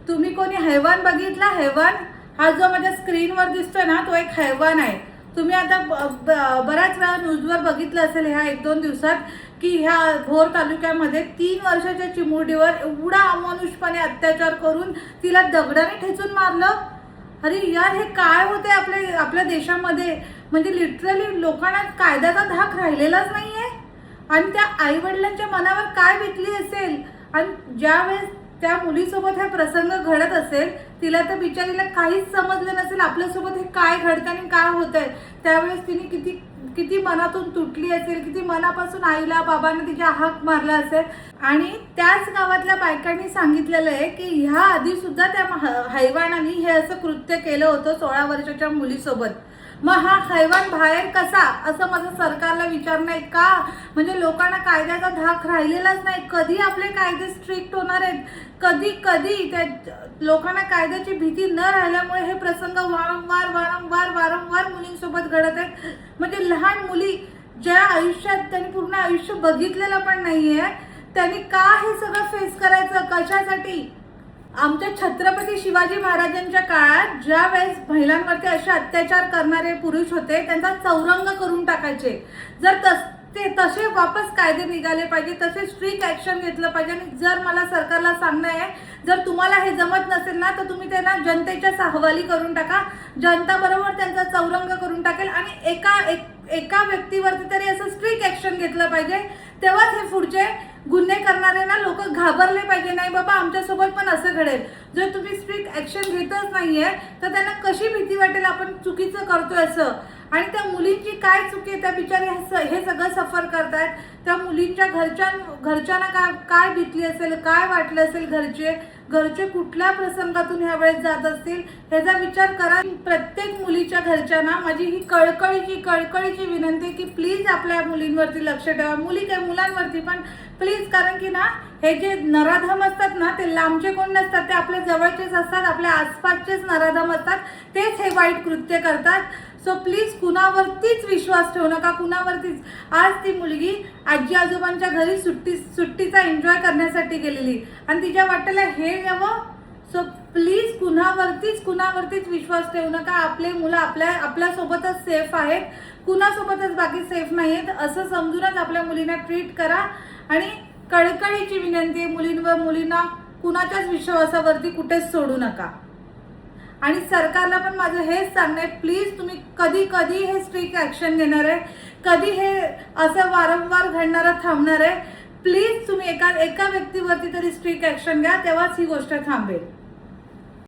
तुम्ही कोणी हैवान बघितला? हैवान हा जो माझ्या स्क्रीनवर दिसतोय ना, तो एक हैवान आहे. तुम्ही आता बऱ्याच वेळा न्यूजवर बघितलं असेल ह्या 1-2 दिवसात की ह्या भोर तालुक्यामध्ये 3 वर्षाच्या चिमुरडीवर एवढा अमानुषपणे अत्याचार करून तिला दगडाने ठेचून मारलं. अरे यार, हे काय होते आपल्या देशामध्ये? म्हणजे लिटरली लोकांना कायद्याचा धाक राहिलेलाच नाहीये. आणि त्या आई वडिलांच्या मनावर काय बितली असेल. आणि ज्यावेळेस त्या मुलीसोबत हा प्रसंग घडत असेल, तिला तर बिचारीला काहीच समजलं नसेल आपल्यासोबत हे काय घडतं आणि काय होतंय. त्यावेळेस तिने किती मनातून तुटली असेल, किती मनापासून आईला बाबांना तिच्या हाक मारला असेल. आणि त्याच गावातल्या बायकांनी सांगितलेलं आहे की ह्या आधी सुद्धा त्या हैवानाने हे असं कृत्य केलं होतं 16 वर्षाच्या मुलीसोबत. मग हा हैवान बाहेर कसा, असं माझं सरकारला विचारणं आहे का? म्हणजे लोकांना कायद्याचा धाक राहिलेलाच नाही. कधी आपले कायदे स्ट्रिक्ट होणार आहेत? कधी त्या लोकांना कायद्याची भीती न राहिल्यामुळे हे प्रसंग वारंवार मुलींसोबत घडत आहेत. म्हणजे लहान मुली ज्या आयुष्यात त्यांनी पूर्ण आयुष्य बघितलेलं पण नाहीये, त्यांनी का हे सगळं फेस करायचं? कशासाठी? आमच्या छत्रपती शिवाजी महाराजांच्या काळात ज्या वेळेस महिलांवरती असे अत्याचार करणारे पुरुष होते, त्यांचा चौरंग करून टाकायचे. जर ते तसे वापस कायदे निघाले पाहिजे, तसे स्ट्रिक्ट ऍक्शन घेतलं पाहिजे. आणि जर मला सरकारला सांगणं आहे, जर तुम्हाला हे जमत नसेल ना, तर तुम्ही त्यांना जनतेच्या हवाली करून टाका. जनता बरोबर त्यांचा चौरंग करून टाकेल आणि एका व्यक्तीवरती तरी असं स्ट्रिक्ट ऍक्शन घेतलं पाहिजे. तेव्हाच हे पुढचे गुन्हे करणारे ना लोक घाबरले पाहिजे. नाही बाबा, आमच्यासोबत पण असं घडेल. जर तुम्ही स्ट्रिक्ट ऍक्शन घेतच नाहीये, तर त्यांना कशी भीती वाटेल आपण चुकीचं करतोय असं. आणि त्या मुलींची काय चुकी आहे? त्या बिचारी हे सगळं सफर करतायत. त्या मुलींच्या घरच्यांना काय भीतली असेल, काय वाटलं असेल, घरचे कुठल्या प्रसंगातून ह्या वेळेस जात असतील, ह्याचा विचार करा. प्रत्येक मुलीच्या घरच्यांना माझी ही कळकळीची विनंती की प्लीज आपल्या मुलींवरती लक्ष ठेवा. मुली काय, मुलांवरती पण प्लीज. कारण की ना, हे जे नराधम असतात ना, ते लांबचे कोण नसतात, ते आपल्या जवळचेच असतात, आपल्या आसपासचेच नराधम असतात. तेच हे वाईट कृत्य करतात. सो प्लीज कुणावरतीच विश्वास ठेवू नका, कुणावरतीच. आज ती मुलगी आजी आजोबांच्या घरी सुट्टीचा एन्जॉय करण्यासाठी गेलेली आणि तिच्या वाटेला हे यावं. सो प्लीज कुणावरतीच विश्वास ठेवू नका. आपले मुलं आपल्यासोबतच सेफ आहेत, कुणासोबतच बाकी सेफ नाही आहेत असं समजूनच आपल्या मुलींना ट्रीट करा. आणि कळकळीची विनंती आहे, मुलींना कुणाच्याच विश्वासावरती कुठेच सोडू नका. आणि सरकारला पण माझं हेच सांगणं आहे, प्लीज तुम्ही कधी हे स्ट्रिक्ट ऍक्शन घेणार आहे? कधी हे असं वारंवार घडणारं थांबणार आहे? प्लीज तुम्ही एका व्यक्तीवरती तरी स्ट्रिक्ट ऍक्शन घ्या, तेव्हाच ही गोष्ट थांबेल.